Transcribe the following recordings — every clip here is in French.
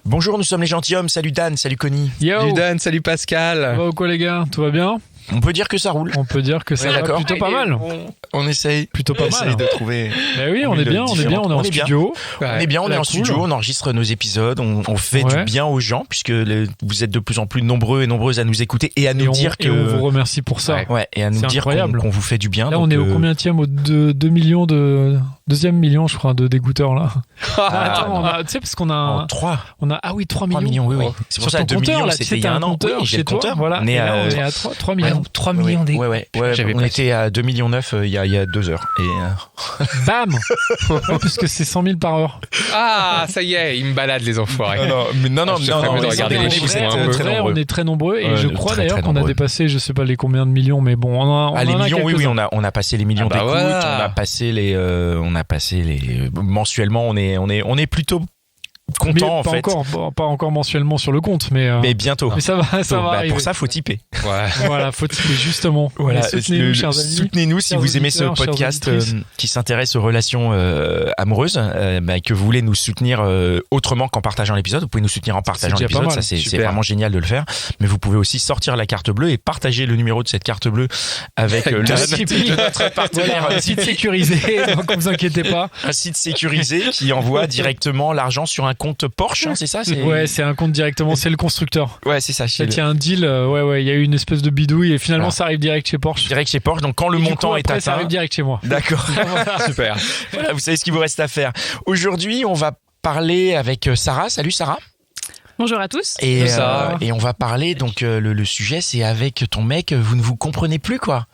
Bonjour, nous sommes les gentilshommes. Salut Dan, salut Connie. Yo. Salut Dan, salut Pascal. Ça va ou quoi les gars? Tout va bien? On peut dire que ça roule. On peut dire que ça va plutôt pas mal. On essaye. Plutôt pas mal. De trouver. Mais oui, on est bien, on est en studio. On est bien, on est en studio, on enregistre nos épisodes, on fait du bien aux gens puisque vous êtes de plus en plus nombreux et nombreuses à nous écouter et à nous dire que. Et on vous remercie pour ça. Ouais, et à nous dire qu'on vous fait du bien. Là, on est au combienième, au 2 millions de. Deuxième million, je crois, de dégoûteurs là. Attends, tu sais, parce qu'on a. 3. Ah oui, 3 millions. 3 millions, oui. C'est pour ça, 2 millions, c'était il y a un an. Oui, j'ai le compteur. Voilà. On est à 3 millions. 3 millions d'écoutes. Ouais. On était à 2,9 millions il y a 2 heures. Et bam. Puisque c'est 100 000 par heure. Ah, ça y est, ils me baladent les enfoirés. Non. Regardez les chiffres. On est très nombreux et je crois d'ailleurs qu'on a dépassé, je sais pas les combien de millions, mais bon, on a les millions, oui, on a passé les millions d'écoutes, voilà. on a passé les mensuellement, on est plutôt content en fait. Pas encore mensuellement sur le compte, mais bientôt. Mais ça va. Pour ça, faut tiper. Ouais. Voilà, faut tiper justement. Voilà, soutenez-nous, chers amis. Soutenez-nous si vous aimez ce podcast qui s'intéresse aux relations amoureuses, que vous voulez nous soutenir autrement qu'en partageant l'épisode. Vous pouvie nous soutenir en partageant l'épisode, ça c'est vraiment génial de le faire. Mais vous pouvez aussi sortir la carte bleue et partager le numéro de cette carte bleue avec le site de notre partenaire. Un site sécurisé, donc vous inquiétez pas. Un site sécurisé qui envoie directement l'argent sur un compte Porsche, c'est ça? Ouais, c'est un compte directement, c'est le constructeur. Ouais, c'est ça. Il y a un deal, il y a eu une espèce de bidouille et finalement ça arrive direct chez Porsche. Donc quand le montant est atteint, ça arrive direct chez moi. D'accord. Super. Voilà, vous savez ce qu'il vous reste à faire. Aujourd'hui, on va parler avec Sarah. Salut Sarah. Bonjour à tous. Et on va parler, donc le sujet c'est avec ton mec, vous ne vous comprenez plus quoi.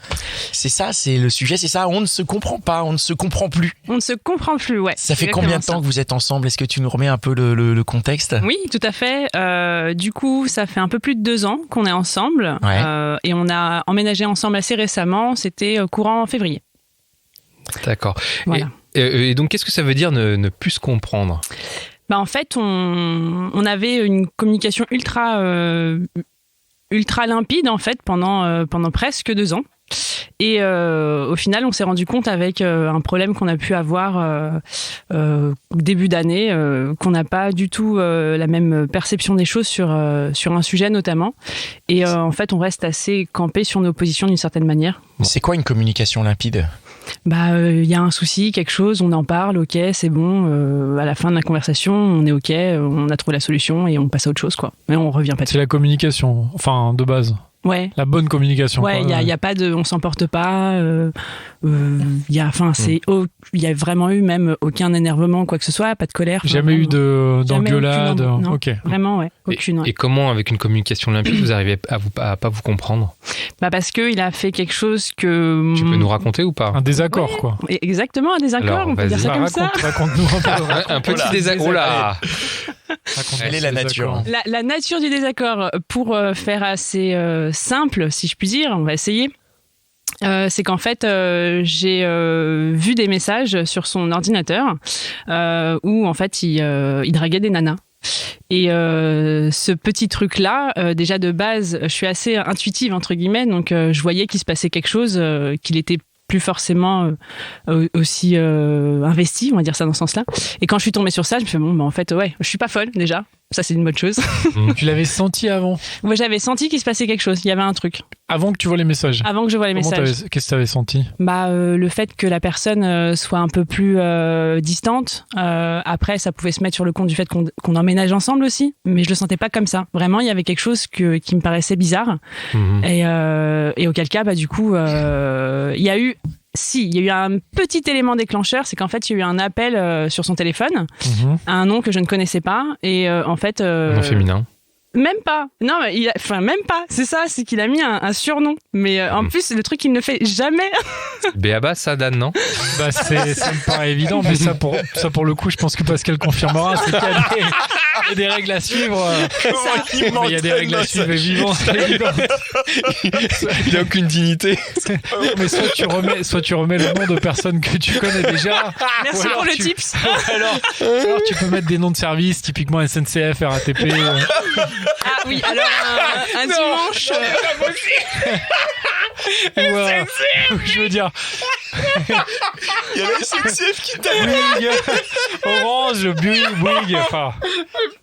C'est ça, c'est le sujet, c'est ça, on ne se comprend pas, on ne se comprend plus. On ne se comprend plus, ouais. Ça fait combien de temps que vous êtes ensemble? Est-ce que tu nous remets un peu le contexte? Oui, tout à fait. Du coup, ça fait un peu plus de 2 ans qu'on est ensemble. Ouais. Et on a emménagé ensemble assez récemment, c'était courant février. D'accord. Voilà. Et donc, qu'est-ce que ça veut dire ne plus se comprendre? En fait, on avait une communication ultra limpide en fait pendant presque 2 ans. Et au final, on s'est rendu compte avec un problème qu'on a pu avoir début d'année, qu'on n'a pas du tout la même perception des choses sur un sujet notamment. Et en fait, on reste assez campé sur nos positions d'une certaine manière. C'est quoi une communication limpide? Y a un souci, quelque chose, on en parle, ok, c'est bon. À la fin de la conversation, on est ok, on a trouvé la solution et on passe à autre chose, quoi. Mais on revient pas dessus. C'est la communication, enfin de base. Ouais. La bonne communication. Ouais, il y a pas de, on s'emporte pas. Il y a vraiment eu même aucun énervement, quoi que ce soit, pas de colère. Jamais eu d'engueulade. Non, ok. Vraiment, ouais, aucune. Et comment, avec une communication limpide, vous arrivez à pas vous comprendre? Parce que il a fait quelque chose que. Tu peux nous raconter ou pas? Un désaccord, quoi. Exactement, un désaccord. Alors, on peut dire ça comme ça. Raconte-nous un peu. Un petit désaccord. Oh là. Quelle est la nature? La nature du désaccord, pour faire assez simple, si je puis dire, on va essayer. C'est qu'en fait, j'ai vu des messages sur son ordinateur où en fait il draguait des nanas. Et ce petit truc-là, déjà de base, je suis assez intuitive entre guillemets, donc je voyais qu'il se passait quelque chose, qu'il était plus forcément aussi investi, on va dire ça dans ce sens-là. Et quand je suis tombée sur ça, je me suis dit, en fait, je suis pas folle déjà. Ça, c'est une bonne chose. Tu l'avais senti avant? Moi, j'avais senti qu'il se passait quelque chose. Il y avait un truc. Avant que tu vois les messages? Avant que je vois les messages. Qu'est-ce que tu avais senti? Le fait que la personne soit un peu plus distante. Après, ça pouvait se mettre sur le compte du fait qu'on emménage ensemble aussi. Mais je le sentais pas comme ça. Vraiment, il y avait quelque chose qui me paraissait bizarre. Et auquel cas, du coup, il y a eu un petit élément déclencheur, c'est qu'en fait, il y a eu un appel sur son téléphone à un nom que je ne connaissais pas. Et en fait... Un nom féminin. Même pas. Non, même pas. C'est ça, c'est qu'il a mis un surnom. Mais en plus, le truc qu'il ne fait jamais. Béaba, ça, Dan, non? Ça me paraît évident, mais ça pour le coup, je pense que Pascal confirmera. C'est qu'il y a des règles à suivre. Il y a des règles à suivre évidentes. Il n'a aucune dignité. Mais soit tu remets le nom de personnes que tu connais déjà. Merci pour le tips. Alors tu peux mettre des noms de services, typiquement SNCF, RATP. Ah oui, alors un dimanche. Je veux dire. Il y a la SNCF qui t'a Bouygues, Orange, Bouygues. Enfin,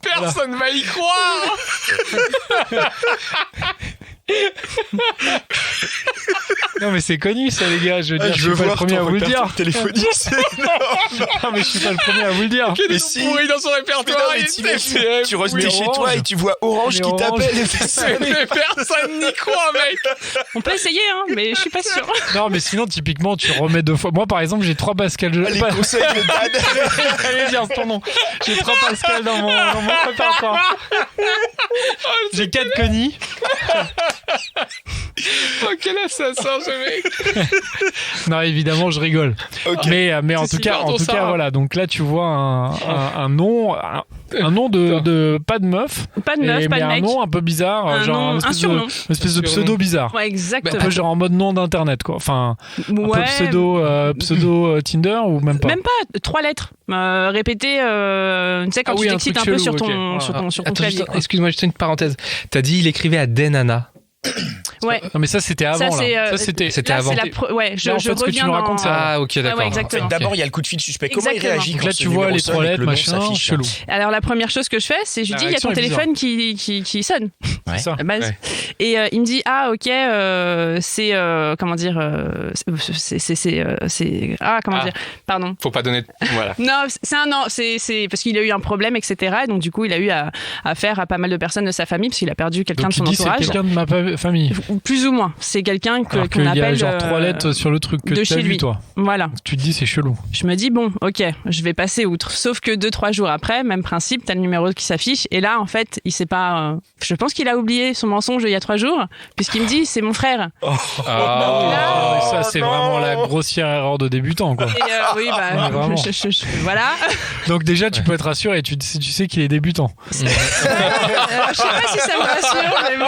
personne va y croire. Non mais c'est connu ça les gars, je veux dire, je suis pas le premier à vous le dire. Téléphonique, c'est énorme. Non mais je suis pas le premier à vous le dire. Mais si pourri dans son répertoire, tu restes chez toi et tu vois Orange qui t'appelle et fait ça. Mais personne n'y croit, mec. On peut essayer, hein, mais je suis pas sûre. Non mais sinon typiquement tu remets 2 fois. Moi par exemple j'ai 3 Pascal. Les conseils de Dan. Allez dire ton nom. J'ai 3 Pascal dans mon répertoire. J'ai 4 Connie. Oh quel assassin ce mec. Non évidemment je rigole. Okay. Mais en tout cas voilà, donc là tu vois un nom de pas de meuf, pas de mec, un nom un peu bizarre, genre un surnom, une espèce de pseudo bizarre. Ouais, exactement. Un peu genre en mode nom d'internet quoi. Enfin un peu pseudo Tinder ou même pas. Même pas 3 lettres répétées, tu sais quand tu t'excites un peu sur ton clavier. Excuse-moi, juste une parenthèse. T'as dit il écrivait à Denana. Ouais. Non mais ça c'était avant. Ça c'était avant. Ouais, je ce que tu nous racontes ça. Ah ok d'accord. Ouais, exactement. En fait, d'abord il y a le coup de fil suspect. Comment il réagit donc là tu vois les 3 lettres machin chelou. Alors la première chose que je fais c'est je lui dis il y a ton téléphone qui sonne. Ouais. Ça. Et il me dit ah ok c'est comment dire c'est comment dire pardon. Faut pas donner voilà. Non c'est parce qu'il a eu un problème etc. Et donc du coup il a eu affaire à pas mal de personnes de sa famille parce qu'il a perdu quelqu'un de son entourage. C'est quelqu'un de ma famille. Plus ou moins. C'est quelqu'un qu'on appelle. Il y a genre 3 lettres sur le truc que tu as vu, toi. Voilà. Tu te dis, c'est chelou. Je me dis, bon, ok, je vais passer outre. Sauf que 2-3 jours après, même principe, t'as le numéro qui s'affiche. Et là, en fait, il sait pas. Je pense qu'il a oublié son mensonge il y a 3 jours, puisqu'il me dit, c'est mon frère. Ça, c'est vraiment la grossière erreur de débutant, quoi. Et oui, bah, voilà. Donc, déjà, tu peux être rassuré. Tu sais qu'il est débutant. Je sais pas si ça me rassure, mais bon.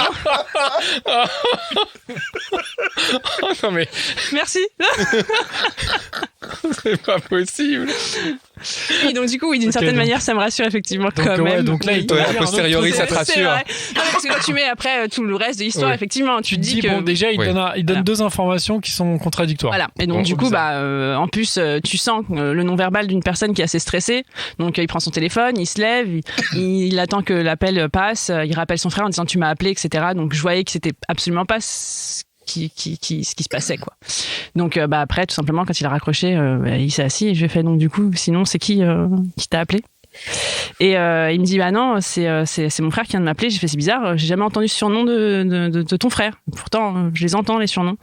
Oh non mais merci. C'est pas possible. Oui, donc du coup, oui, d'une certaine manière, ça me rassure effectivement quand même. Donc là, a posteriori, ça te rassure. Non, parce que quand tu mets après tout le reste de l'histoire, effectivement, tu te dis que bon, déjà, il donne 2 informations qui sont contradictoires. Voilà. Et donc du coup, en plus, tu sens le non-verbal d'une personne qui est assez stressée. Donc il prend son téléphone, il se lève, il attend que l'appel passe, il rappelle son frère en disant tu m'as appelé, etc. Donc je voyais que c'était absolument pas ce qui se passait quoi. Donc après tout simplement quand il a raccroché il s'est assis et je lui ai fait donc du coup sinon c'est qui t'a appelé et il me dit bah non c'est mon frère qui vient de m'appeler. J'ai fait c'est bizarre, j'ai jamais entendu ce surnom de ton frère, pourtant je les entends les surnoms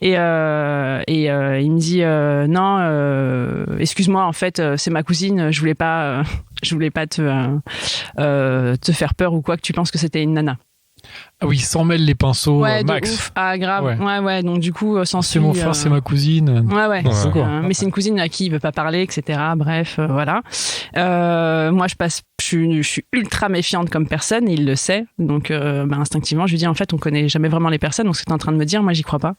et il me dit non excuse-moi en fait c'est ma cousine, je voulais pas te faire peur ou quoi que tu penses que c'était une nana. Ah oui, s'en mêle les pinceaux, max. Ouf. Ah, grave. Ouais. Donc, du coup, c'est mon frère, c'est ma cousine. Ouais. Mais c'est une cousine à qui il veut pas parler, etc. Bref, voilà. Moi, je suis ultra méfiante comme personne, et il le sait. Donc, instinctivement, je lui dis, en fait, on connaît jamais vraiment les personnes. Donc, ce que t'es en train de me dire, moi, j'y crois pas.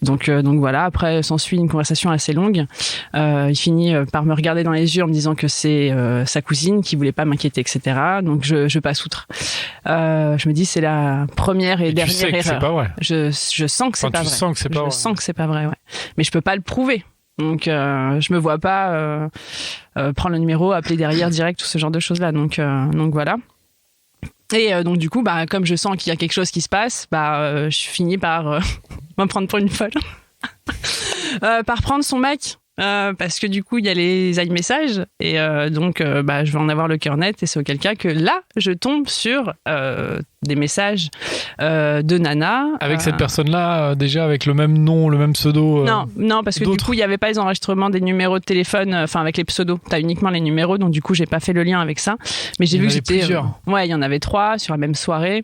Donc voilà. Après, s'ensuit une conversation assez longue. Il finit par me regarder dans les yeux en me disant que c'est sa cousine qui voulait pas m'inquiéter, etc. Donc, je passe outre. Je me dis, c'est la première et dernière erreur. C'est pas vrai. Je sens que c'est pas vrai. Je sens que c'est pas vrai, ouais. Mais je peux pas le prouver. Donc je me vois pas prendre le numéro, appeler derrière direct, tout ce genre de choses là. Donc voilà. Et donc du coup, comme je sens qu'il y a quelque chose qui se passe, je finis par me prendre pour une folle, par prendre son mec. Parce que du coup il y a les iMessages et donc je vais en avoir le cœur net et c'est auquel cas que là je tombe sur des messages de nana avec cette personne là déjà avec le même nom, le même pseudo. Non parce que du coup il y avait pas les enregistrements des numéros de téléphone avec les pseudos, t'as uniquement les numéros, donc du coup j'ai pas fait le lien avec ça, mais j'ai vu que c'était il y en avait 3 sur la même soirée.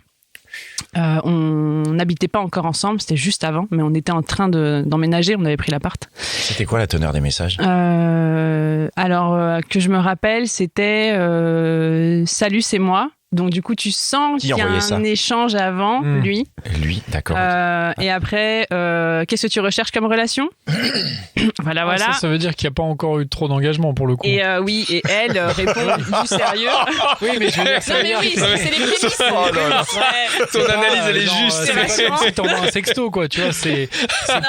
On n'habitait pas encore ensemble, c'était juste avant, mais on était en train d'emménager, on avait pris l'appart. C'était quoi la teneur des messages ? Alors que je me rappelle, c'était salut, c'est moi. Donc du coup, tu sens qu'il y a un échange avant, lui. Lui, d'accord. Et après, qu'est-ce que tu recherches comme relation? Voilà. Ça veut dire qu'il n'y a pas encore eu trop d'engagement pour le coup. Et oui, et elle répond du sérieux. Oui, mais je veux dire, c'est les prémices. Ton analyse, elle est juste. C'est t'envoies un sexto, quoi. Tu vois, c'est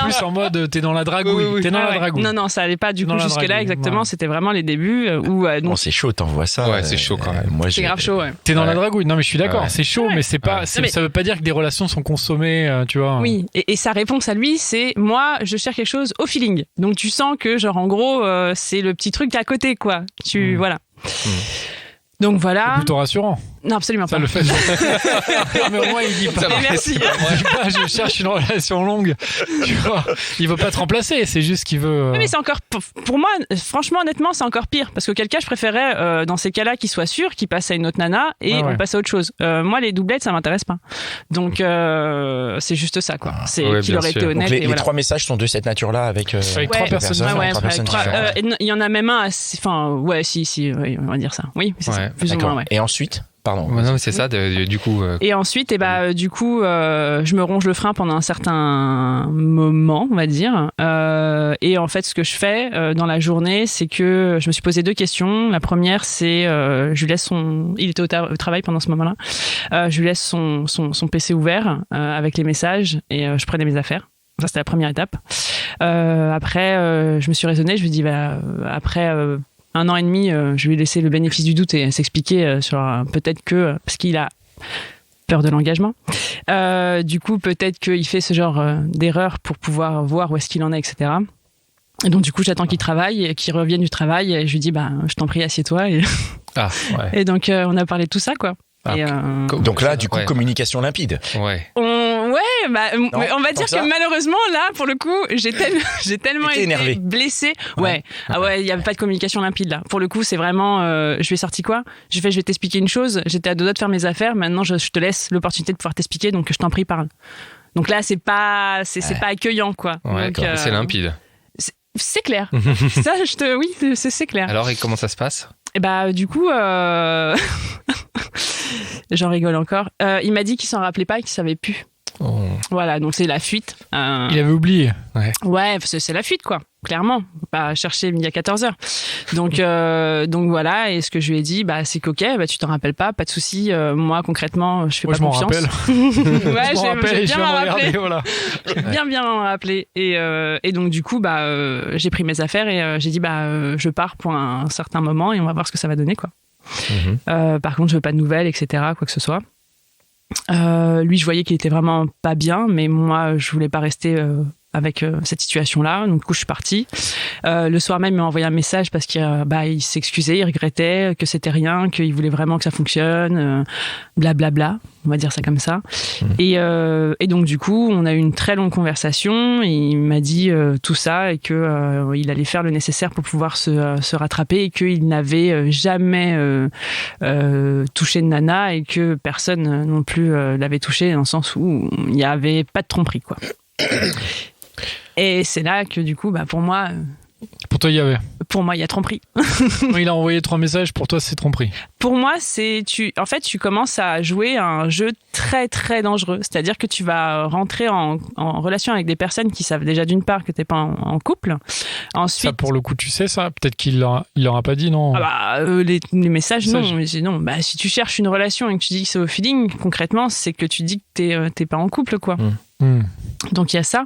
plus en mode t'es dans la dragouille. T'es dans la dragouille. Non, ça allait pas du coup jusque-là exactement. C'était vraiment les débuts où. C'est chaud, t'envoies ça. Ouais, c'est chaud quand même. C'est grave chaud, ouais. T'es dans la dragouille. Non, mais je suis d'accord, c'est chaud, mais c'est pas. Ça veut pas dire que des relations sont consommées, tu vois. Oui, et sa réponse à lui, c'est moi, je cherche quelque chose au feeling. Donc tu sens que genre en gros, c'est le petit truc à côté, quoi. Voilà. Donc voilà. C'est plutôt rassurant. Non, absolument pas. Ça le fait. Mais au moins, il dit pas. Merci. Il dit pas, je cherche une relation longue. Tu vois, il veut pas te remplacer. C'est juste qu'il veut. Oui, mais c'est encore. Pour moi, franchement, honnêtement, c'est encore pire. Parce qu'auquel cas, je préférais, dans ces cas-là, qu'il soit sûr, qu'il passe à une autre nana et on passe à autre chose. Moi, les doublettes, ça m'intéresse pas. Donc, c'est juste ça, quoi. C'est qu'il aurait été honnête. Donc, les 3 messages sont de cette nature-là avec 3 personnes. Il y en a même un. Enfin, on va dire ça. Oui, c'est ça. Plus ou moins, ouais. Et ensuite? Pardon. Non, c'est ça, du coup. Et ensuite, du coup, je me ronge le frein pendant un certain moment, on va dire. Et en fait, ce que je fais dans la journée, c'est que je me suis posé 2 questions. La première, c'est je lui laisse il était au travail pendant ce moment-là. Je lui laisse son PC ouvert avec les messages et je prenais mes affaires. Ça, c'était la première étape. Après, je me suis raisonnée. Je lui ai dit, après 1 an et demi, je lui ai laissé le bénéfice du doute et s'expliquer sur peut-être que parce qu'il a peur de l'engagement. Du coup, peut-être qu'il fait ce genre d'erreur pour pouvoir voir où est-ce qu'il en est, etc. Et donc, du coup, j'attends qu'il travaille, qu'il revienne du travail et je lui dis, je t'en prie, assieds-toi. Et donc, on a parlé de tout ça, quoi. Et donc là, du coup, communication limpide. Ouais. On va dire que malheureusement, là, pour le coup, j'ai tellement été blessée. Ouais. Ah ouais, il n'y avait pas de communication limpide, là. Pour le coup, c'est vraiment, je lui ai sorti quoi? Je vais t'expliquer une chose. J'étais à 2 doigts de faire mes affaires. Maintenant, je te laisse l'opportunité de pouvoir t'expliquer. Donc, je t'en prie, parle. Donc là, c'est pas accueillant, quoi. Ouais, donc, c'est limpide. C'est clair. Ça, oui, c'est clair. Alors, et comment ça se passe? Et du coup, j'en rigole encore. Il m'a dit qu'il s'en rappelait pas et qu'il savait plus. Oh. Voilà, donc c'est la fuite. Il avait oublié. Ouais, c'est la fuite, quoi. Clairement. Pas chercher midi à 14h. Donc voilà, et ce que je lui ai dit, c'est qu'ok, tu t'en rappelles pas de souci. Moi, concrètement, je fais pas confiance. Ouais, j'ai bien m'en rappeler. Voilà. J'ai bien m'en rappeler. Et donc, du coup, j'ai pris mes affaires et j'ai dit, je pars pour un certain moment et on va voir ce que ça va donner, quoi. Par contre, je veux pas de nouvelles, etc., quoi que ce soit. Lui, je voyais qu'il était vraiment pas bien, mais moi, je voulais pas rester avec cette situation-là. Donc, du coup, je suis partie. Le soir même, il m'a envoyé un message parce qu'il s'excusait, il regrettait, que c'était rien, qu'il voulait vraiment que ça fonctionne, blablabla, on va dire ça comme ça. Et donc, du coup, on a eu une très longue conversation. Et il m'a dit tout ça et que il allait faire le nécessaire pour pouvoir se rattraper et qu'il n'avait jamais touché de nana et que personne non plus l'avait touché dans le sens où il n'y avait pas de tromperie, quoi. Et c'est là que du coup, pour moi... Pour toi, il y avait. Pour moi, il y a tromperie. Il a envoyé 3 messages, pour toi, c'est tromperie. Pour moi, tu commences à jouer à un jeu très, très dangereux. C'est-à-dire que tu vas rentrer en relation avec des personnes qui savent déjà d'une part que tu n'es pas en couple. Ensuite, ça, pour le coup, tu sais ça? Peut-être qu'il leur a pas dit, non? Les messages, non. Non. Si tu cherches une relation et que tu dis que c'est au feeling, concrètement, c'est que tu dis que t'es pas en couple, quoi. Donc il y a ça.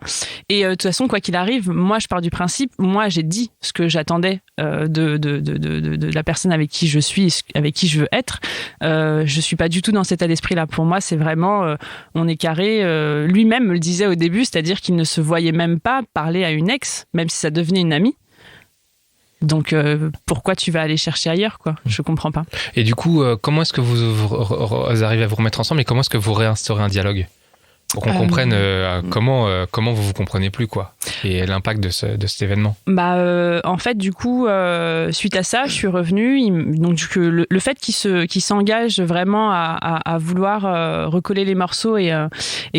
Et de toute façon, quoi qu'il arrive, moi je pars du principe, moi j'ai dit ce que j'attendais de la personne avec qui je suis, avec qui je veux être. Je suis pas du tout dans cet état d'esprit-là. Pour moi, c'est vraiment, on est carré. Lui-même me le disait au début, c'est-à-dire qu'il ne se voyait même pas parler à une ex, même si ça devenait une amie. Donc pourquoi tu vas aller chercher ailleurs, quoi? Je comprends pas. Et du coup, comment est-ce que vous arrivez à vous remettre ensemble et comment est-ce que vous réinstaurez un dialogue? Pour qu'on comprenne comment vous vous comprenez plus, quoi, et l'impact de cet événement. En fait, du coup, suite à ça, je suis revenue. Donc le fait qu'il s'engage vraiment à vouloir recoller les morceaux et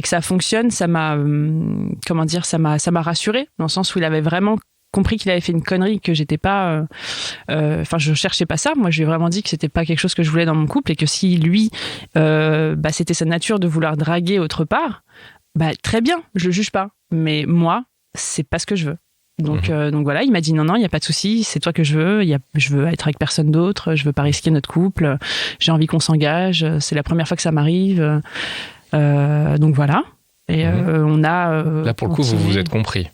que ça fonctionne, ça m'a rassurée, dans le sens où il avait vraiment compris qu'il avait fait une connerie, que j'étais pas, je cherchais pas ça. Moi, je lui ai vraiment dit que c'était pas quelque chose que je voulais dans mon couple et que si lui, c'était sa nature de vouloir draguer autre part, très bien, je le juge pas. Mais moi, c'est pas ce que je veux. Donc voilà, il m'a dit non, il n'y a pas de souci, c'est toi que je veux, je veux être avec personne d'autre, je veux pas risquer notre couple, j'ai envie qu'on s'engage, c'est la première fois que ça m'arrive. Donc voilà. Et on a. Là, pour le coup, vous vous êtes compris.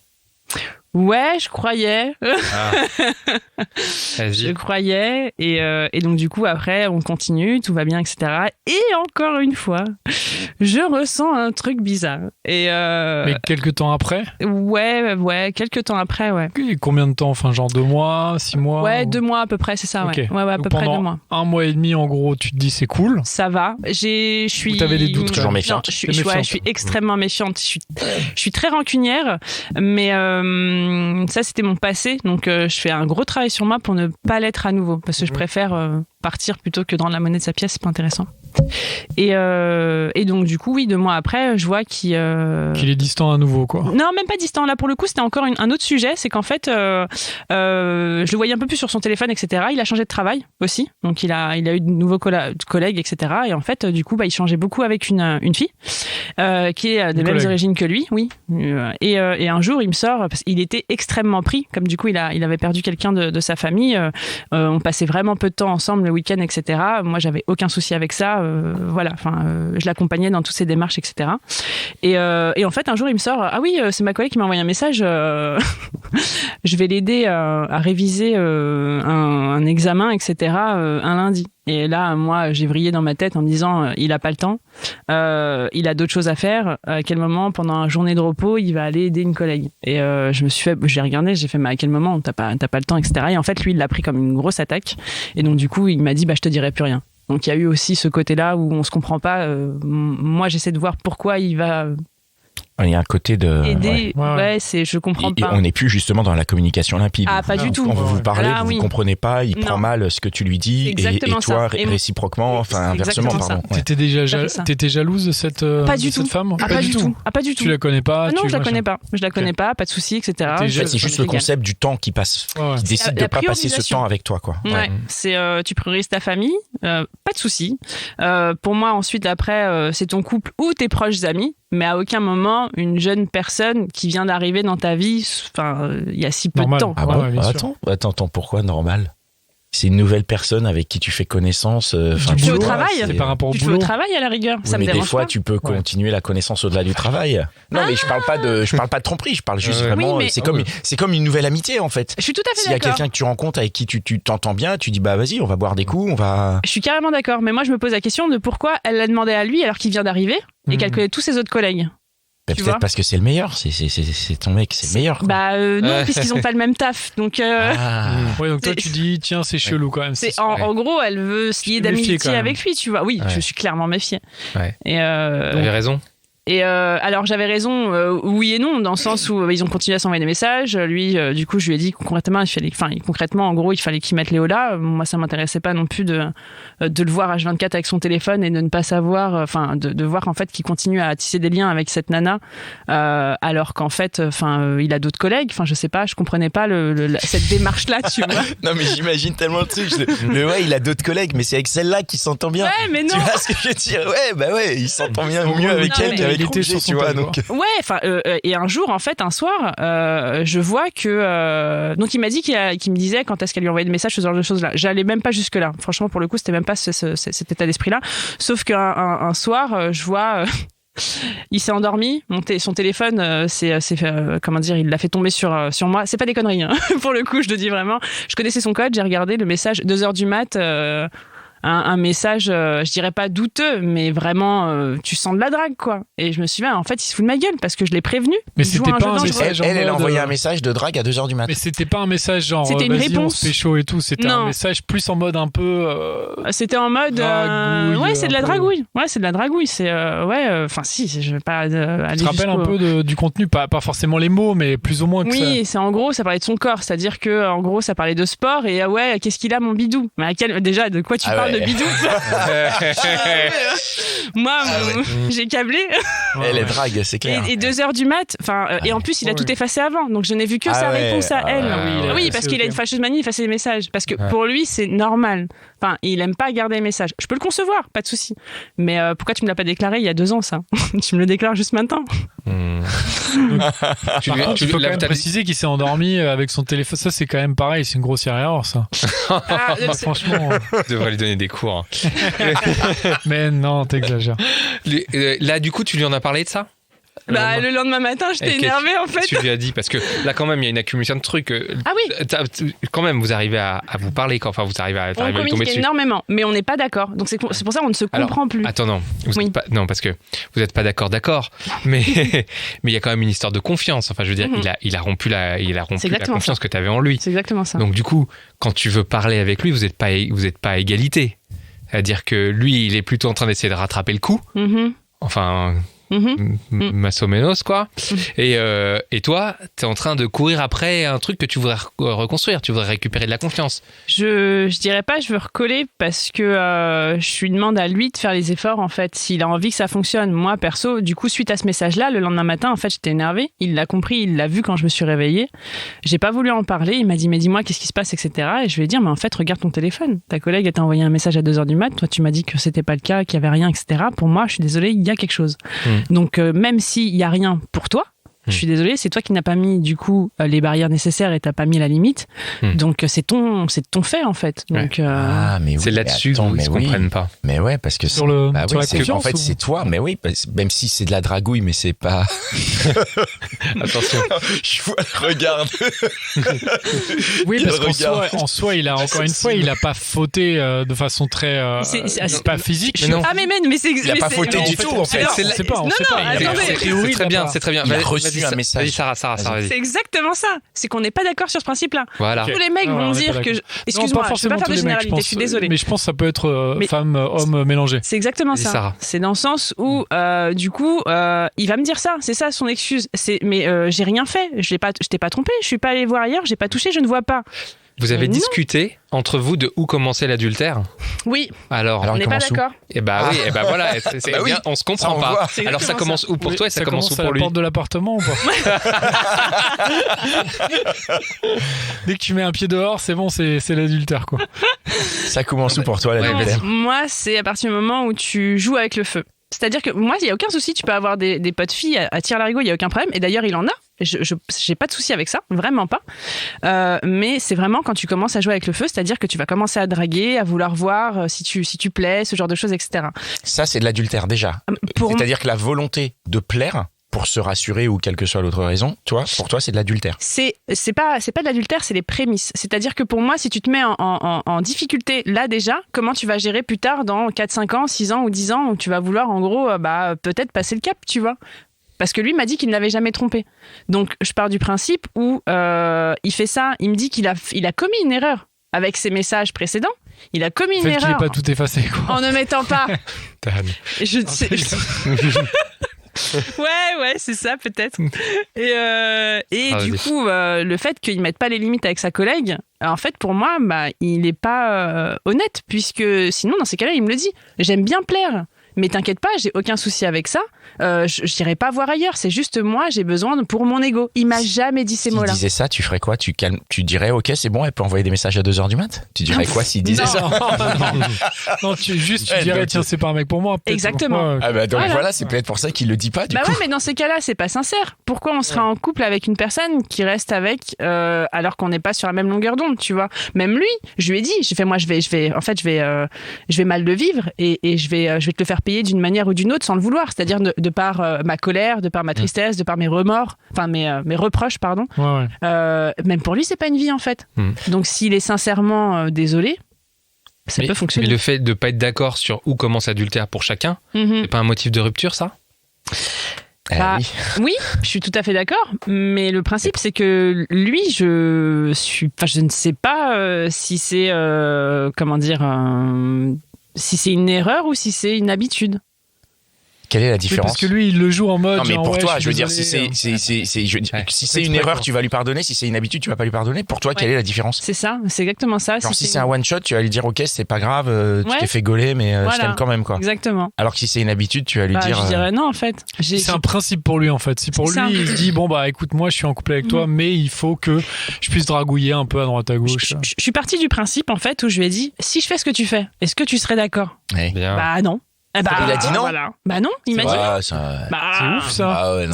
Ouais, je croyais. Je croyais. Et donc, du coup, après, on continue, tout va bien, etc. Et encore une fois, je ressens un truc bizarre. Mais quelques temps après ? Ouais, quelques temps après, ouais. Et combien de temps ? Enfin, genre 2 mois, 6 mois ? Ouais, 2 mois à peu près, c'est ça, okay. Ouais, à peu près 2 mois. 1 mois et demi, en gros, tu te dis c'est cool. Ça va. Ou t'avais des doutes ? Toujours méfiante. Je suis extrêmement méfiante. Je suis très rancunière, mais ça, c'était mon passé. Donc, je fais un gros travail sur moi pour ne pas l'être à nouveau. Parce que je préfère partir plutôt que de rendre la monnaie de sa pièce. C'est pas intéressant. Et donc, du coup, oui, 2 mois après, je vois qu'il est distant à nouveau, quoi. Non, même pas distant. Là, pour le coup, c'était encore un autre sujet. C'est qu'en fait, je le voyais un peu plus sur son téléphone, etc. Il a changé de travail aussi. Donc, il a eu de nouveaux collègues, etc. Et en fait, du coup, il changeait beaucoup avec une fille qui est des mêmes origines que lui, oui. Et un jour, il me sort, parce qu'il était extrêmement pris. Comme du coup, il avait perdu quelqu'un de sa famille. On passait vraiment peu de temps ensemble le week-end, etc. Moi, j'avais aucun souci avec ça. Voilà, je l'accompagnais dans toutes ses démarches, etc. Et en fait, un jour, il me sort, ah oui, c'est ma collègue qui m'a envoyé un message, je vais l'aider à réviser un examen, etc. Un lundi. Et là, moi, j'ai vrillé dans ma tête en me disant, il a pas le temps, il a d'autres choses à faire. À quel moment, pendant une journée de repos, il va aller aider une collègue? Et j'ai regardé, j'ai fait, mais à quel moment t'as pas le temps, etc. Et en fait, lui, il l'a pris comme une grosse attaque. Et donc, du coup, il m'a dit, je te dirai plus rien. Donc, il y a eu aussi ce côté-là où on se comprend pas. Moi, j'essaie de voir pourquoi il va Il y a un côté de aider. Ouais, je comprends pas. On n'est plus justement dans la communication limpide. Ah, pas du tout. Quand vous parlez, vous ne comprenez pas, il prend mal ce que tu lui dis, et toi, réciproquement, inversement, pardon. T'étais jalouse de cette femme? Pas du tout. Ah, pas du tout. Tu la connais pas? Non, je la connais pas. Je la connais pas, pas de souci, etc. C'est juste le concept du temps qui passe, qui décide de pas passer ce temps avec toi, quoi. Ouais. C'est tu priorises ta famille, pas de souci. Pour moi, ensuite, après, c'est ton couple ou tes proches amis. Mais à aucun moment, une jeune personne qui vient d'arriver dans ta vie, il y a si peu de temps. Ah bon, attends, pourquoi normal? C'est une nouvelle personne avec qui tu fais connaissance. Tu fais au travail. C'est par rapport au boulot. Tu fais au travail à la rigueur. Ça me dérange pas. Mais des fois, tu peux continuer la connaissance au-delà du travail. Non, mais je parle pas de tromperie. Je parle juste vraiment. C'est comme une nouvelle amitié en fait. Je suis tout à fait d'accord. S'il y a quelqu'un que tu rencontres avec qui tu t'entends bien, tu dis vas-y, on va boire des coups, on va. Je suis carrément d'accord. Mais moi, je me pose la question de pourquoi elle l'a demandé à lui alors qu'il vient d'arriver et qu'elle connaît tous ses autres collègues. Peut-être parce que c'est le meilleur, c'est ton mec, c'est le meilleur. Non, puisqu'ils ont pas le même taf. Donc, ouais, donc toi tu dis, tiens, c'est chelou quand même. En gros, elle veut se lier d'amitié avec lui, tu vois. Oui, je suis clairement méfiée. Ouais. T'avais raison. Et alors j'avais raison, oui et non, dans le sens où ils ont continué à s'envoyer des messages. Lui, du coup, je lui ai dit concrètement, en gros, il fallait qu'il mette Léo là. Moi, ça m'intéressait pas non plus de le voir H24 avec son téléphone et de ne pas savoir, de voir qu'en fait qu'il continue à tisser des liens avec cette nana, alors qu'en fait, il a d'autres collègues. Je sais pas, je comprenais pas cette démarche là, tu vois. Non, mais j'imagine tellement le truc. Il a d'autres collègues, mais c'est avec celle-là qu'il s'entend bien. Ouais, mais non. Tu vois ce que je veux dire? Ouais, il s'entend mieux avec elle qu'avec était sur son tel, donc. Ouais, et un jour, en fait, un soir, je vois que... donc, il m'a dit qu'il me disait quand est-ce qu'elle lui envoyait des messages, ce genre de choses-là. J'allais même pas jusque-là. Franchement, pour le coup, c'était même pas cet état d'esprit-là. Sauf qu'un soir, je vois... il s'est endormi, son téléphone, il l'a fait tomber sur moi. C'est pas des conneries, hein. Pour le coup, je le dis vraiment. Je connaissais son code, j'ai regardé le message, 2h du mat... un message, je dirais pas douteux, mais vraiment, tu sens de la drague, quoi. Et je me suis dit, en fait, il se fout de ma gueule parce que je l'ai prévenu. Mais c'était pas un message. Elle a envoyé un message de drague à 2h du matin. Mais c'était pas un message genre, c'était une réponse. On se fait chaud et tout. C'était un message plus en mode un peu. C'était en mode. Ouais, c'est de la dragouille. Ouais, c'est de la dragouille. C'est. Si, je vais pas aller. Tu te rappelles un peu du contenu, pas forcément les mots, mais plus ou moins que oui, c'est en gros, ça parlait de son corps. C'est-à-dire que, en gros, ça parlait de sport et qu'est-ce qu'il a, mon bidou? Mais déjà, de quoi tu parles de bidou? Moi, j'ai câblé. Elle est drague, c'est clair. Et 2h du mat. Et en plus, il a tout effacé avant. Donc, je n'ai vu que sa réponse à elle. Oui, parce qu'il a une fâcheuse manie d'effacer les messages. Parce que pour lui, c'est normal. Enfin, il aime pas garder les messages. Je peux le concevoir, pas de souci. Mais pourquoi tu me l'as pas déclaré il y a 2 ans, ça? Tu me le déclares juste maintenant. Tu peux quand même préciser qu'il s'est endormi avec son téléphone. Ça, c'est quand même pareil. C'est une grossière erreur, ça. Franchement. Tu devrais lui donner des cours. Mais non, t'exagères. Là, du coup, tu lui en as parlé de ça? Le lendemain matin, j'étais énervée en fait. Tu lui as dit, parce que là quand même il y a une accumulation de trucs. Ah oui. Quand même vous arrivez à vous parler quand vous arrivez à lui tomber dessus. Énormément, mais on n'est pas d'accord. Donc c'est pour ça qu'on ne se comprend plus. Attends non, non parce que vous n'êtes pas d'accord, mais il y a quand même une histoire de confiance. Enfin je veux dire il a rompu la confiance que tu avais en lui. C'est exactement ça. Donc du coup quand tu veux parler avec lui vous n'êtes pas à égalité. C'est-à-dire que lui il est plutôt en train d'essayer de rattraper le coup. Enfin. Massomenos quoi. Et toi t'es en train de courir après un truc que tu voudrais reconstruire, tu voudrais récupérer de la confiance. Je dirais pas je veux recoller parce que je lui demande à lui de faire les efforts en fait, s'il a envie que ça fonctionne. Moi perso du coup suite à ce message là le lendemain matin en fait j'étais énervée, il l'a compris, il l'a vu quand je me suis réveillée, j'ai pas voulu en parler, il m'a dit mais dis-moi qu'est-ce qui se passe etc. Et je lui ai dit mais en fait regarde ton téléphone, ta collègue t'a envoyé un message à 2h du mat, toi tu m'as dit que c'était pas le cas, qu'il y avait rien etc. Pour moi je suis désolée il y a quelque chose. Donc même s'il y a rien pour toi, je suis désolée, c'est toi qui n'as pas mis du coup les barrières nécessaires et t'as pas mis la limite. Donc c'est ton fait en fait. Donc mais oui, c'est là-dessus qu'ils ne comprennent pas. Mais ouais, parce que sur en fait c'est toi. Mais oui, même si c'est de la dragouille, mais c'est pas. Attention. Je vois le regard. Oui, parce qu'en soi, il a encore une fois, il a pas fauté de façon très c'est pas physique. Mais non. Ah mais c'est. Il a pas fauté du tout en fait. C'est pas. C'est très bien, c'est très bien. Il a reçu un message. Sarah, vas-y. C'est exactement ça. C'est qu'on n'est pas d'accord sur ce principe-là. Voilà. Tous les mecs vont dire que. Excuse-moi, je ne peux pas faire de généralité, je suis désolée. Mais je pense que ça peut être femme, homme mélangé. C'est exactement ça. Sarah. C'est dans le sens où, du coup, il va me dire ça. C'est ça son excuse. Mais j'ai rien fait. Je t'ai pas trompé. Je suis pas allée voir ailleurs. J'ai pas touché. Je ne vois pas. Vous avez discuté entre vous de où commençait l'adultère? Oui. Alors on n'est pas d'accord. Et voilà, bien, on se comprend pas. Alors ça commence où pour toi et ça commence où pour lui? À la porte de l'appartement ou pas? Dès que tu mets un pied dehors, c'est bon, c'est l'adultère quoi. Ça commence où pour toi l'adultère? Moi, c'est à partir du moment où tu joues avec le feu. C'est-à-dire que moi, il n'y a aucun souci, tu peux avoir des potes filles à tir-larigot, il n'y a aucun problème. Et d'ailleurs, il en a. J'ai pas de souci avec ça, vraiment pas. Mais c'est vraiment quand tu commences à jouer avec le feu, c'est-à-dire que tu vas commencer à draguer, à vouloir voir si tu plais, ce genre de choses, etc. Ça, c'est de l'adultère déjà. C'est-à-dire que la volonté de plaire pour se rassurer ou quelle que soit l'autre raison, pour toi, c'est de l'adultère. C'est pas de l'adultère, c'est les prémices. C'est-à-dire que pour moi, si tu te mets en difficulté là déjà, comment tu vas gérer plus tard dans 4, 5 ans, 6 ans ou 10 ans où tu vas vouloir en gros peut-être passer le cap, tu vois. Parce que lui m'a dit qu'il ne l'avait jamais trompé. Donc je pars du principe où il fait ça, il me dit qu'il a commis une erreur avec ses messages précédents. Il a commis une erreur. Qu'il n'est pas tout effacé quoi. En ne mettant pas. Ouais, c'est ça peut-être. Et du coup, le fait qu'il mette pas les limites avec sa collègue, en fait, pour moi, il n'est pas honnête, puisque sinon, dans ces cas-là, il me le dit. J'aime bien plaire. Mais t'inquiète pas, j'ai aucun souci avec ça. Je n'irai pas voir ailleurs. C'est juste moi, j'ai besoin pour mon ego. Il m'a jamais dit ces mots-là. S'il disait ça, tu ferais quoi? Tu dirais, ok, c'est bon, elle peut envoyer des messages à 2h du mat? Tu dirais quoi s'il disait ça? Non, tu dirais, tiens, c'est pas un mec pour moi. Exactement. Donc voilà, c'est peut-être pour ça qu'il le dit pas. Du coup. Ouais, mais dans ces cas-là, c'est pas sincère. Pourquoi on sera en couple avec une personne qui reste avec alors qu'on n'est pas sur la même longueur d'onde, tu vois? Même lui, je lui ai dit, j'ai fait, moi, je vais mal le vivre et je vais te le faire payer d'une manière ou d'une autre sans le vouloir, c'est-à-dire de par ma colère, de par ma tristesse, de par mes remords, enfin mes reproches, pardon. Même pour lui, c'est pas une vie en fait. Donc s'il est sincèrement désolé, ça peut fonctionner. Mais le fait de pas être d'accord sur où commence l'adultère pour chacun, c'est pas un motif de rupture, ça? Oui, je suis tout à fait d'accord, mais le principe c'est que lui, je ne sais pas si c'est si c'est une erreur ou si c'est une habitude. Quelle est la différence? Parce que lui, il le joue en mode. Non, mais genre, pour toi, je je veux dire, désolé, si c'est une erreur, tu vas lui pardonner. Si c'est une habitude, tu vas pas lui pardonner. Pour toi, quelle est la différence? C'est ça, c'est exactement ça. Genre, si c'est un one shot, tu vas lui dire, ok, c'est pas grave, tu t'es fait gauler, mais je t'aime quand même, quoi. Exactement. Alors que si c'est une habitude, tu vas lui dire. Je dirais non, en fait. C'est un principe pour lui, en fait. Si pour lui, il se dit, bon, bah, écoute, moi, je suis en couple avec toi, mais il faut que je puisse dragouiller un peu à droite à gauche. Je suis partie du principe, en fait, où je lui ai dit, si je fais ce que tu fais, est-ce que tu serais d'accord? Bah, non. Il a dit non. Voilà. Bah non, il m'a dit non. C'est ouf ça. Ah ouais, non.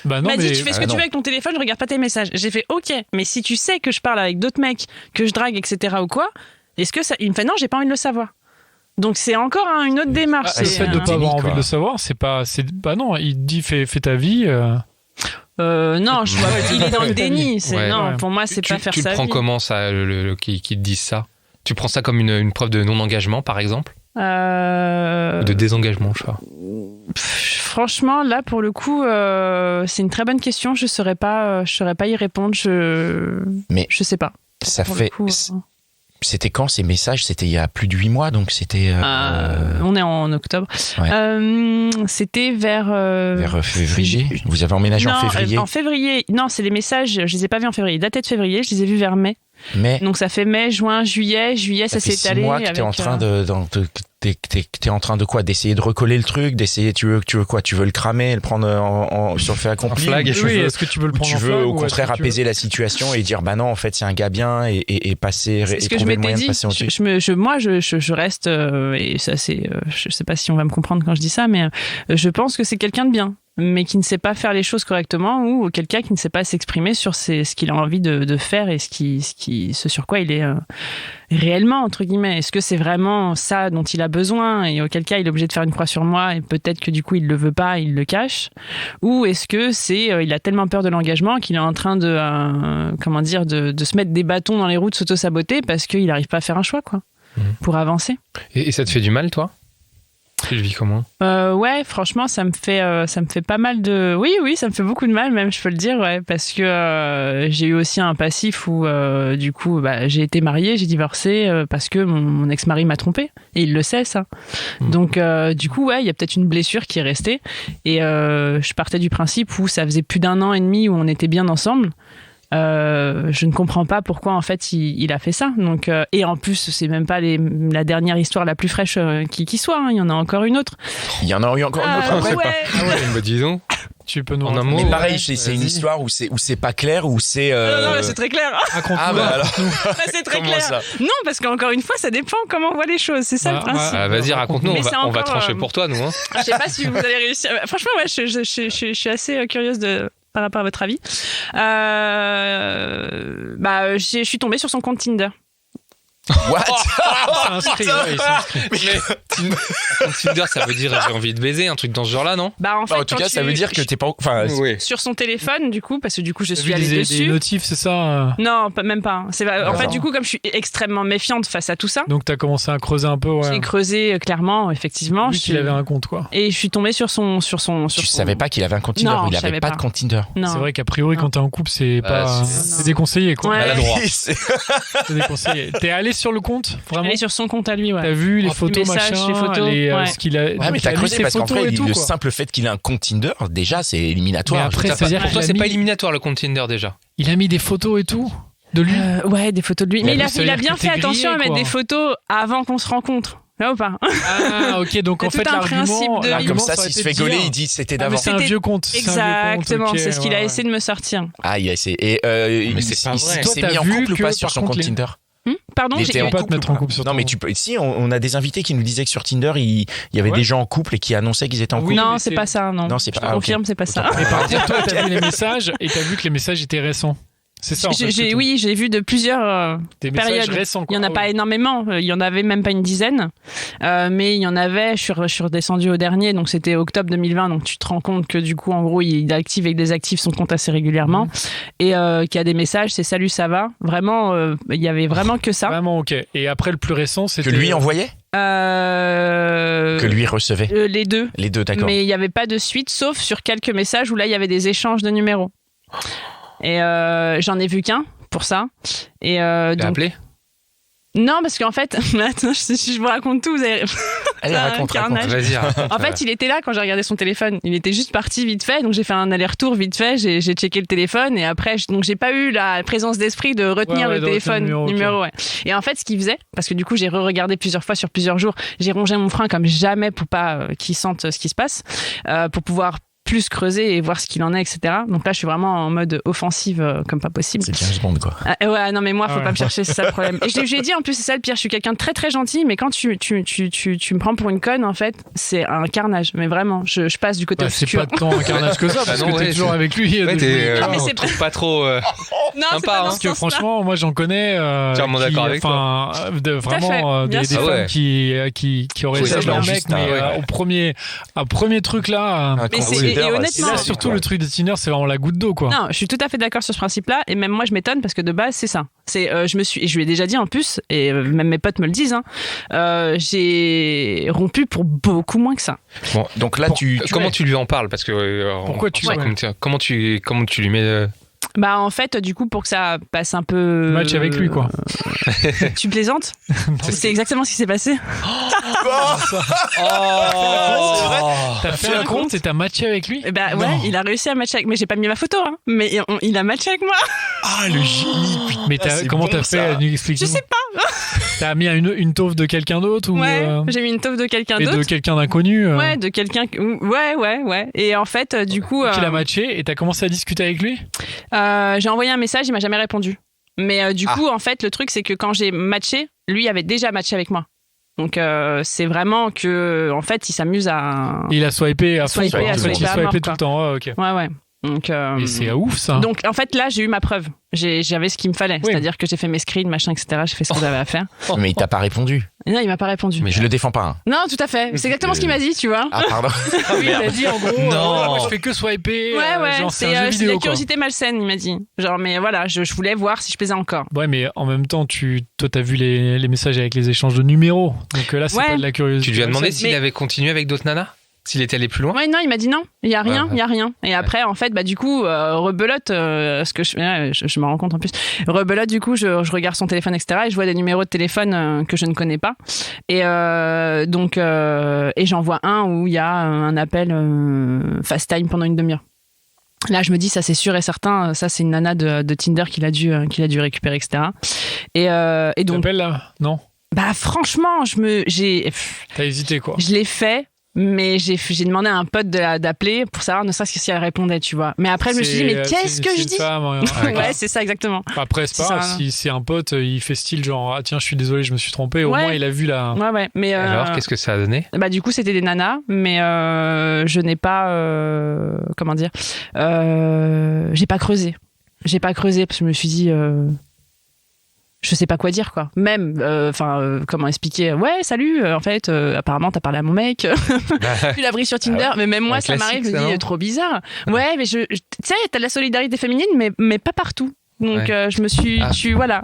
Bah non, il m'a mais dit tu fais ce que tu veux avec ton téléphone, je regarde pas tes messages. J'ai fait ok, mais si tu sais que je parle avec d'autres mecs, que je drague, etc. ou quoi, est-ce que ça. Il me fait non, j'ai pas envie de le savoir. Donc c'est encore une autre démarche. Le fait de pas avoir envie de le savoir, c'est pas. Bah non, il dit fais ta vie. Non, il est dans le déni. Non, pour moi c'est pas faire ça. Tu prends comment ça, qui te disent ça? Tu prends ça comme une preuve de non-engagement, par exemple? De désengagement, je crois. Franchement, là, pour le coup, c'est une très bonne question. Je saurais pas y répondre. Mais je sais pas. Ça fait. C'était quand ces messages? C'était il y a plus de 8 mois, donc c'était. On est en octobre. Ouais. C'était vers février. Vous avez emménagé en février? En février. Non, c'est les messages. Je les ai pas vus en février. Daté de février, je les ai vus vers mai. Donc ça fait mai, juin, juillet, ça s'est étalé. 6 mois que t'es en train t'es en train de quoi? D'essayer de recoller le truc, d'essayer, tu veux quoi? Tu veux le cramer, le prendre sur le fait accompli? Est-ce que tu veux le prendre en flag? Tu veux au contraire apaiser la situation et dire bah non, en fait c'est un gars bien et passer et trouver le moyen de passer au-dessus. Moi je reste et ça c'est je sais pas si on va me comprendre quand je dis ça, mais je pense que c'est quelqu'un de bien, mais qui ne sait pas faire les choses correctement, ou quelqu'un qui ne sait pas s'exprimer sur ce qu'il a envie de faire et ce sur quoi il est réellement, entre guillemets. Est-ce que c'est vraiment ça dont il a besoin, et auquel cas il est obligé de faire une croix sur moi, et peut-être que du coup il le veut pas, il le cache, ou est-ce que c'est il a tellement peur de l'engagement qu'il est en train de de se mettre des bâtons dans les roues, de s'auto-saboter parce qu'il n'arrive pas à faire un choix, quoi, pour avancer. Et ça te fait du mal, toi? Tu le vis comment? Ouais, franchement, ça me fait pas mal de. Oui, ça me fait beaucoup de mal, même, je peux le dire, ouais, parce que j'ai eu aussi un passif où, du coup, j'ai été mariée, j'ai divorcé parce que mon ex-mari m'a trompée, et il le sait, ça. Donc, du coup, ouais, il y a peut-être une blessure qui est restée, et je partais du principe où ça faisait plus d'1 an et demi où on était bien ensemble. Je ne comprends pas pourquoi en fait il a fait ça. Donc et en plus c'est même pas la dernière histoire la plus fraîche qui soit, hein. Il y en a encore une autre. Il y en a eu encore une autre. Ouais. Dis donc. Tu peux nous en un mot. Mais pareil, c'est une histoire où c'est pas clair, où c'est. Non, c'est très clair. C'est très clair. Ça. Non, parce qu'encore une fois, ça dépend comment on voit les choses. C'est ça le principe. Vas-y, raconte-nous. On va trancher pour toi, nous. Hein. Je sais pas si vous allez réussir. Franchement, ouais, je suis assez curieuse par rapport à votre avis. Je suis tombée sur son compte Tinder. What? Tinder, ça veut dire j'ai envie de baiser, un truc dans ce genre-là, non? En fait, en tout cas, ça veut dire que t'es pas. Sur son téléphone, du coup, parce que du coup, je suis allée dessus. Des notifs, c'est ça? Non, même pas. En fait, du coup, comme je suis extrêmement méfiante face à tout ça. Donc, t'as commencé à creuser un peu, ouais. J'ai creusé clairement, effectivement. Vu qu'il avait un compte, quoi. Et je suis tombée sur son. Tu savais pas qu'il avait un compte Tinder? Non, il avait pas de compte Tinder. C'est vrai qu'a priori, quand t'es en couple, c'est pas. C'est déconseillé, quoi. Maladroit. C'est déconseillé. T'es allé sur le compte? Vraiment? Elle est sur son compte à lui, ouais. T'as vu les photos, messages, machin, les photos, ce qu'il a. Ouais, mais t'as creusé parce qu'en fait, le simple fait qu'il ait un compte Tinder, déjà, c'est éliminatoire. Mais après, pour toi, c'est pas éliminatoire le compte Tinder déjà. Il a mis des photos et tout de lui. Ouais, des photos de lui. Mais il a bien fait attention à mettre des photos avant qu'on se rencontre. Là ou pas? Ah, ok, donc en fait, l'argument. Comme ça, s'il se fait gauler, il dit c'était d'avant. C'est un vieux compte. Exactement, c'est ce qu'il a essayé de me sortir. Ah, il a essayé. Et il s'est mis en couple ou pas sur son compte Tinder? Pardon, tu peux pas te mettre en couple sur Non, mais tu peux. Si, on a des invités qui nous disaient que sur Tinder, il y avait des gens en couple et qui annonçaient qu'ils étaient en couple. Non, c'est pas ça, non. Non, c'est pas. Je confirme, c'est pas ça. Mais par contre, toi, t'as vu les messages et t'as vu que les messages étaient récents. C'est ça. Oui, j'ai vu de plusieurs périodes. Récents, il y en a pas énormément. Il y en avait même pas une dizaine, mais il y en avait. Je suis redescendue au dernier, donc c'était octobre 2020. Donc tu te rends compte que du coup, en gros, il active et désactive son compte assez régulièrement, et qu'il y a des messages. C'est salut, ça va. Vraiment, il y avait vraiment que ça. Vraiment, ok. Et après, le plus récent, c'était que lui envoyait. Que lui recevait. Les deux. Les deux, d'accord. Mais il y avait pas de suite, sauf sur quelques messages où là, il y avait des échanges de numéros. Et j'en ai vu qu'un pour ça. Et t'as appelé? Non, parce qu'en fait, attends, si je vous raconte tout, vous allez. Allez, raconte. Vas-y, raconte. En fait, il était là quand j'ai regardé son téléphone. Il était juste parti vite fait, donc j'ai fait un aller-retour vite fait. J'ai checké le téléphone et après, donc j'ai pas eu la présence d'esprit de retenir le téléphone numéro. Ouais. Et en fait, ce qu'il faisait, parce que du coup, j'ai regardé plusieurs fois sur plusieurs jours, j'ai rongé mon frein comme jamais pour pas qu'il sente ce qui se passe, pour pouvoir plus creuser et voir ce qu'il en est, etc. Donc là, je suis vraiment en mode offensive comme pas possible. C'est James Bond, quoi. Ouais, non, mais moi, faut pas me chercher, c'est ça le problème. Et je lui ai dit, en plus, c'est ça le pire, je suis quelqu'un de très très gentil, mais quand tu me prends pour une conne, en fait, c'est un carnage. Mais vraiment, je passe du côté obscur. C'est pas tant un carnage que ça, parce que t'es toujours avec lui. Ouais, mais c'est pas trop sympa, hein. Parce que franchement, moi, j'en connais. Tu es d'accord avec toi. Vraiment, des femmes qui auraient essayé leur mec, mais au premier truc là. Et honnêtement, là, surtout le truc de Tinder, c'est vraiment la goutte d'eau, quoi. Non, je suis tout à fait d'accord sur ce principe-là, et même moi je m'étonne parce que de base c'est ça. C'est, je lui ai déjà dit en plus, et même mes potes me le disent. J'ai rompu pour beaucoup moins que ça. Bon, donc là comment tu lui en parles, parce que pourquoi tu comment tu lui mets Bah en fait, du coup, pour que ça passe un peu match avec lui, quoi. Tu plaisantes? C'est exactement ce qui s'est passé. T'as fait un compte et t'as matché avec lui? Bah ouais, il a réussi à matcher avec. Mais j'ai pas mis ma photo, hein. Mais il a matché avec moi. Ah, le génie, putain. Mais comment t'as fait? Je sais pas. T'as mis une taupe de quelqu'un d'autre ou Ouais, j'ai mis une taupe de quelqu'un d'autre. Et de quelqu'un d'inconnu. Ouais, de quelqu'un. Ouais. Et en fait, du coup. Tu l'as matché et t'as commencé à discuter avec lui? J'ai envoyé un message, il m'a jamais répondu. Mais du coup, en fait, le truc, c'est que quand j'ai matché, lui avait déjà matché avec moi. Donc, c'est vraiment que, en fait, il s'amuse à. Il a swipé à fond. Il a swipé tout le temps. Ok. Ouais. Donc, et c'est ouf, ça. Donc, en fait, là, j'ai eu ma preuve. J'avais ce qu'il me fallait. Oui. C'est-à-dire que j'ai fait mes screens, machin, etc. J'ai fait ce que j'avais à faire. Mais il t'a pas répondu. Non, il m'a pas répondu. Mais je le défends pas. Hein. Non, tout à fait. C'est exactement ce qu'il m'a dit, tu vois. Ah, pardon. Oui, il a dit en gros, moi je fais que swiper. Ouais. Genre, c'est un jeu vidéo, la curiosité malsaine, il m'a dit. Genre, mais voilà, je voulais voir si je plaisais encore. Ouais, mais en même temps, toi, t'as vu les messages avec les échanges de numéros. Donc là, c'est pas de la curiosité. Tu lui as demandé s'il avait continué avec d'autres nanas? S'il était allé plus loin? Ouais, non, il m'a dit non, il y a rien. Et après, en fait, bah du coup, rebelote, ce que je me rends compte en plus. Rebelote, du coup, je regarde son téléphone, etc. Et je vois des numéros de téléphone que je ne connais pas. Et donc, et j'en vois un où il y a un appel FaceTime pendant une demi-heure. Là, je me dis, ça c'est sûr et certain, ça c'est une nana de Tinder qu'il a dû récupérer, etc. Et donc. T'appelles là? Non. Bah franchement, T'as hésité, quoi. Je l'ai fait. Mais j'ai demandé à un pote d'appeler pour savoir ne serait-ce que si elle répondait, tu vois. Mais après, je me suis dit, mais qu'est-ce que je dis? Ouais, c'est ça, exactement. Après, c'est pas grave, si c'est un pote, il fait style genre, ah tiens, je suis désolé, je me suis trompé. Au moins, il a vu la. Ouais. Mais alors, qu'est-ce que ça a donné? Bah, du coup, c'était des nanas, mais je n'ai pas. Comment dire? J'ai pas creusé. Parce que je me suis dit. Je sais pas quoi dire, quoi. Même, comment expliquer? Ouais, salut, en fait, apparemment, t'as parlé à mon mec. Tu l'as pris sur Tinder. Mais même moi, ça m'arrive, je me dis, trop bizarre. Ouais, mais tu sais, t'as de la solidarité féminine, mais pas partout. Donc, je me suis, voilà.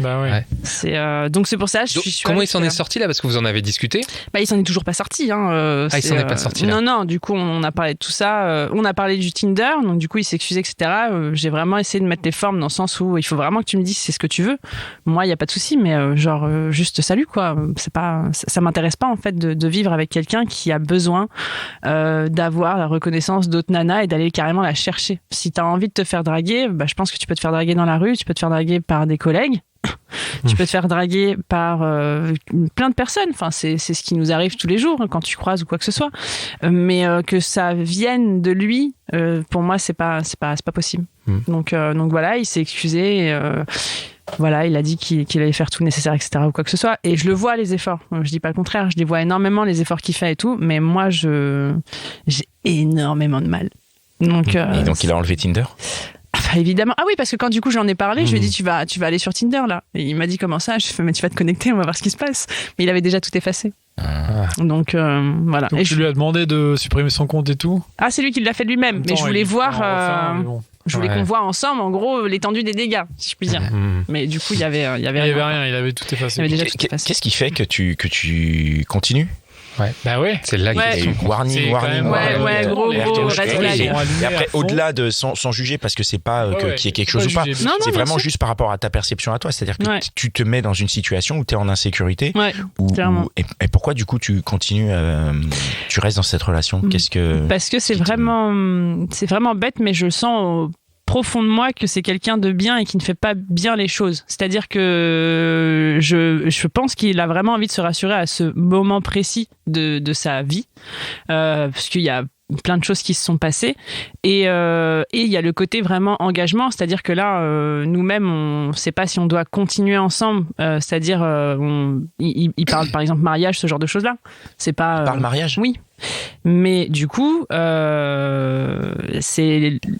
Bah ouais. Donc, c'est pour ça, comment il s'en est sorti, là? Parce que vous en avez discuté? Bah, il s'en est toujours pas sorti, hein. Il s'en est pas sorti, là? Non, du coup, on a parlé de tout ça. On a parlé du Tinder, donc du coup, il s'excusait, etc. J'ai vraiment essayé de mettre les formes dans le sens où il faut vraiment que tu me dises c'est ce que tu veux. Moi, il y a pas de souci, mais juste salut, quoi. Ça m'intéresse pas, en fait, de vivre avec quelqu'un qui a besoin d'avoir la reconnaissance d'autres nanas et d'aller carrément la chercher. Si t'as envie de te faire draguer, bah, je pense que tu peux te faire draguer dans la rue, tu peux te faire draguer par des collègues, tu peux te faire draguer par plein de personnes. Enfin, c'est ce qui nous arrive tous les jours, hein, quand tu croises ou quoi que ce soit. Mais que ça vienne de lui, pour moi, c'est pas possible. Donc voilà, il s'est excusé. Voilà, il a dit qu'il allait faire tout le nécessaire, etc. ou quoi que ce soit. Et je le vois, les efforts. Je dis pas le contraire, je les vois énormément, les efforts qu'il fait et tout. Mais moi, j'ai énormément de mal. Donc, et donc, il a enlevé Tinder? Enfin, évidemment. Ah oui, parce que quand du coup j'en ai parlé, je lui ai dit tu vas aller sur Tinder là. Et il m'a dit comment ça? Je fais mais tu vas te connecter, on va voir ce qui se passe. Mais il avait déjà tout effacé. Donc voilà. Donc tu lui as demandé de supprimer son compte et tout? Ah, c'est lui qui l'a fait lui-même. Mais je voulais voir. Je voulais qu'on voit ensemble, en gros, l'étendue des dégâts, si je puis dire. Mais du coup, il y avait rien. Il avait tout effacé. Il avait déjà tout effacé. Qu'est-ce qui fait que tu continues? Ouais. Bah ouais. C'est là qu'il y a eu warning. Gros, red flag. Et après, au-delà de sans juger, parce que c'est pas qu'il y ait quelque chose ou pas. C'est vraiment juste par rapport à ta perception à toi. C'est-à-dire que tu te mets dans une situation où tu es en insécurité. Et pourquoi, du coup, tu continues, tu restes dans cette relation? Parce que c'est vraiment bête, mais je sens profond de moi que c'est quelqu'un de bien et qui ne fait pas bien les choses. C'est-à-dire que je pense qu'il a vraiment envie de se rassurer à ce moment précis de sa vie, parce qu'il y a plein de choses qui se sont passées et il y a le côté vraiment engagement, c'est-à-dire que là nous-mêmes on ne sait pas si on doit continuer ensemble, c'est-à-dire il parle par exemple mariage, ce genre de choses-là. C'est pas il parle mariage? Oui. Mais du coup, c'est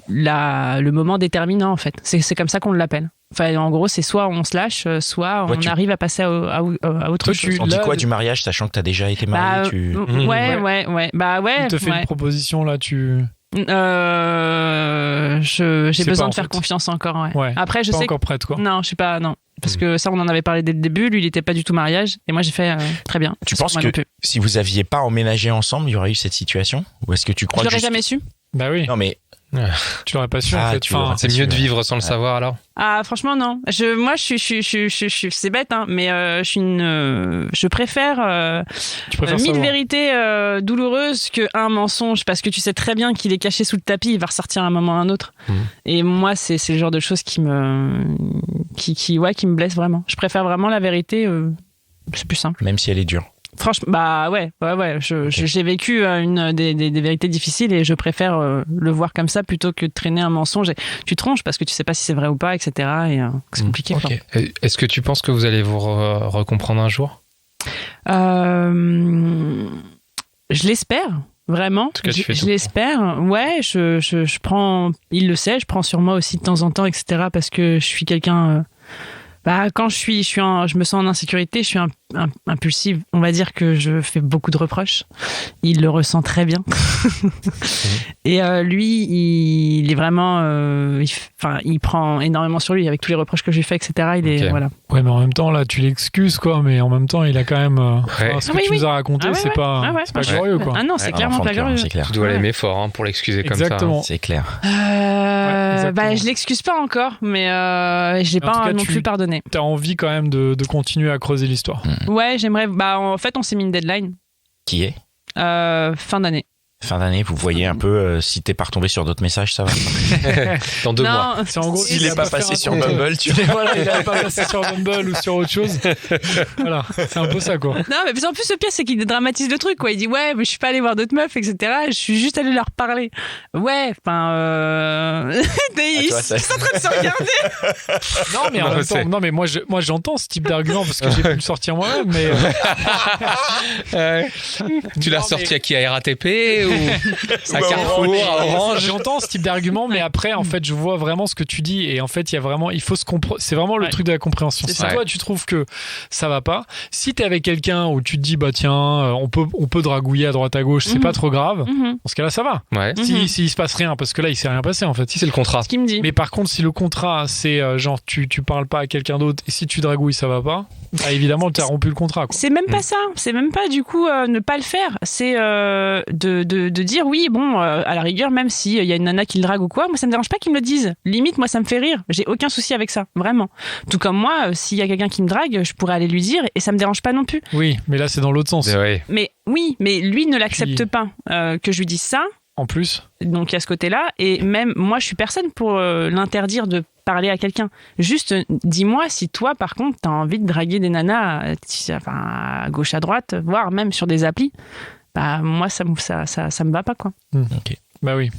le moment déterminant en fait. C'est comme ça qu'on l'appelle. Enfin, en gros, c'est soit on se lâche, soit on arrive à passer à autre chose. On dit quoi du mariage, sachant que tu as déjà été marié? Ouais. Bah ouais. Il te fait une proposition là, j'ai besoin de faire confiance encore. Ouais. Après, je pas sais encore prête quoi. Non, je sais pas, non. Parce que ça, on en avait parlé dès le début. Lui, il n'était pas du tout mariage. Et moi, j'ai fait très bien. Tu penses que si vous aviez pas emménagé ensemble, il y aurait eu cette situation? Ou est-ce que tu crois je l'aurais jamais su. Bah oui. Non, mais tu l'aurais pas su en fait. C'est mieux de vivre sans le savoir alors. Ah franchement non. Moi je suis c'est bête hein, mais je préfère 1000 vérités douloureuses que un mensonge, parce que tu sais très bien qu'il est caché sous le tapis, il va ressortir à un moment ou à un autre. Et moi c'est le genre de choses qui me blesse vraiment. Je préfère vraiment la vérité, c'est plus simple. Même si elle est dure. Franchement, bah ouais. J'ai vécu des vérités difficiles et je préfère le voir comme ça plutôt que de traîner un mensonge. Et tu tronches parce que tu sais pas si c'est vrai ou pas, etc. Et c'est compliqué. Okay. Est-ce que tu penses que vous allez vous recomprendre un jour? Je l'espère. Vraiment, en tout cas, je l'espère. Ouais, je prends. Il le sait. Je prends sur moi aussi de temps en temps, etc. Parce que je suis quelqu'un. Quand je me sens en insécurité, je suis impulsive. On va dire que je fais beaucoup de reproches. Il le ressent très bien. Et lui, il est vraiment, il prend énormément sur lui avec tous les reproches que je lui fais, etc. Voilà. Ouais, mais en même temps, là, tu l'excuses, quoi. Mais en même temps, il a quand même. Ce que tu nous as raconté, c'est pas glorieux, quoi. Ah non, c'est clairement pas glorieux. Tu dois l'aimer fort pour l'excuser comme ça. Exactement. C'est clair. Je l'excuse pas encore, mais je l'ai pas non plus pardonné. T'as envie quand même de continuer à creuser l'histoire. Ouais, j'aimerais. En fait, on s'est mis une deadline. Qui est fin d'année. Fin d'année, vous voyez un peu si t'es pas retombé sur d'autres messages, ça va. Dans 2 mois. C'est en gros, s'il est pas passé sur Bumble, tu voilà, il a pas passé sur Bumble ou sur autre chose. Voilà, c'est un peu ça, quoi. Non, mais en plus, le pire, c'est qu'il dramatise le truc, quoi. Il dit, ouais, mais je suis pas allé voir d'autres meufs, etc. Je suis juste allé leur parler. Ouais, enfin, ils sont en train de se regarder. Non, mais en même temps, moi, j'entends ce type d'argument parce que j'ai pu le sortir moi-même, mais. Tu l'as sorti à qui, à RATP à Carrefour, à Orange? J'entends ce type d'argument, mais après, en fait, je vois vraiment ce que tu dis, et en fait, il y a vraiment, il faut se comprendre. C'est vraiment le truc de la compréhension. Si toi, tu trouves que ça va pas, si t'es avec quelqu'un où tu te dis, bah tiens, on peut dragouiller à droite à gauche, c'est pas trop grave. Dans ce cas-là, ça va. Ouais. Si se passe rien, parce que là, il s'est rien passé en fait. Si c'est le contrat. Ce qu'il me dit. Mais par contre, si le contrat, c'est genre tu parles pas à quelqu'un d'autre, et si tu dragouilles, ça va pas. Bah, évidemment, tu as rompu le contrat, quoi. C'est même pas ça. C'est même pas du coup ne pas le faire. C'est de dire oui, bon, à la rigueur, même s'il y a une nana qui le drague ou quoi, moi ça me dérange pas qu'ils me le disent. Limite, moi ça me fait rire. J'ai aucun souci avec ça, vraiment. Tout comme moi, s'il y a quelqu'un qui me drague, je pourrais aller lui dire et ça me dérange pas non plus. Oui, mais là c'est dans l'autre sens. Mais lui ne l'accepte pas que je lui dise ça. En plus. Donc il y a ce côté-là, et même moi je suis personne pour l'interdire de parler à quelqu'un. Juste dis-moi si toi par contre t'as envie de draguer des nanas à gauche à droite, voire même sur des applis. Bah moi ça me va pas, quoi. Ok. Bah oui.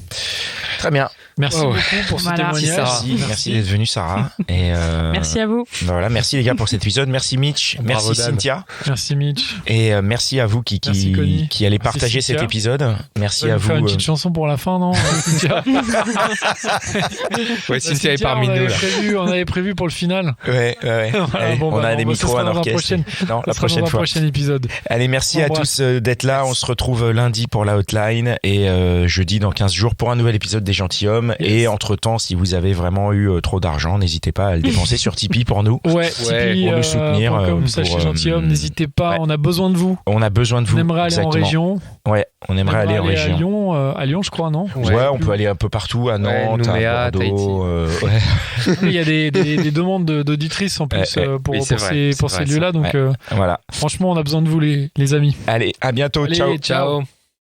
Très bien. Merci beaucoup pour ce témoignage. Merci d'être venue, Sarah. Et merci à vous. Voilà, merci les gars pour cet épisode. Merci Mitch. Merci Cynthia. Merci Mitch. Et merci à vous qui allez partager cet épisode. Merci à vous. Faire une petite chanson pour la fin, non? Cynthia. Ouais, Cynthia est parmi nous. On avait prévu pour le final. Ouais. Voilà, on a des micros à l'orchestre. Non, la prochaine fois. Prochain épisode. Allez, merci à tous d'être là. On se retrouve lundi pour la hotline et jeudi dans 15 jours pour un nouvel épisode des gentilshommes. Et entre-temps, si vous avez vraiment eu trop d'argent, n'hésitez pas à le dépenser sur Tipeee pour nous. Tipeee, pour nous soutenir. Comme ça, chez gentilhomme, n'hésitez pas, on a besoin de vous. On a besoin de vous. On aimerait aller en région. Ouais, on aimerait aller en région. À Lyon, je crois, non? On peut aller un peu partout, à Nantes, à Bordeaux. Il y a des demandes d'auditrices en plus pour ces lieux-là. Donc, voilà. Franchement, on a besoin de vous, les amis. Allez, à bientôt. Allez, ciao.